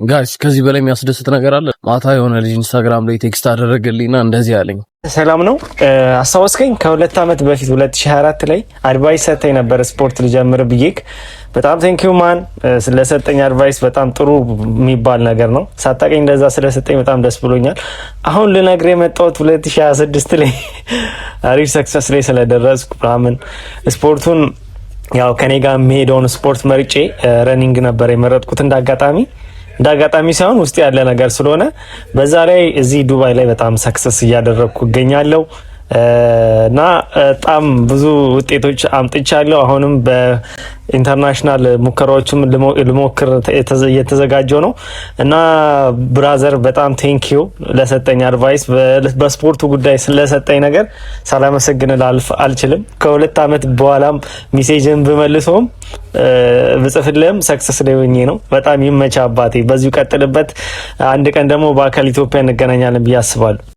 ጋይስ ከዚህ በላይ የሚያስደስት ነገር አለ? ማታ የሆነ ልጅ ኢንስታግራም ላይ ቴክስት አደረገልኝና እንደዚህ አለኝ። ሰላም ነው። አስታወስከኝ? ከ2 ዓመት በፊት 2024 ላይ አድቫይስ ሰጠኝ ነበር ስፖርት ልጀምር ብዬክ። በጣም ቴንኪው ማን ስለሰጠኝ አድቫይስ በጣም ጥሩ የሚባል ነገር ነው። ሳታቀኝ እንደዛ ስለሰጠኝ በጣም ደስ ብሎኛል። አሁን ልነግርህ የመጣሁት 2026 ላይ አሪፍ ሰክሰስ ላይ ስለደረስኩ ምናምን ስፖርቱን ያው ከኔ ጋር የሚሄደውን ስፖርት መርጬ ረኒንግ ነበር የመረጥኩት እንዳጋጣሚ ሳይሆን ውስጥ ያለ ነገር ስለሆነ በዛ ላይ እዚህ ዱባይ ላይ በጣም ሰክሰስ እያደረግኩ እገኛለሁ እና በጣም ብዙ ውጤቶች አምጥቻለሁ። አሁንም በኢንተርናሽናል ሙከራዎችም ልሞክር እየተዘጋጀው ነው እና ብራዘር በጣም ቴንኪዩ ለሰጠኝ አድቫይስ፣ በስፖርቱ ጉዳይ ስለሰጠኝ ነገር ሳላመሰግን ላልፍ አልችልም። ከ2 ዓመት በኋላም ሜሴጅን ብመልሰውም ብጽፍልህም ሰክሰስ ላይ ሆኜ ነው። በጣም ይመቻ አባቴ፣ በዚሁ ቀጥልበት። አንድ ቀን ደግሞ በአካል ኢትዮጵያ እንገናኛለን ብዬ አስባለሁ።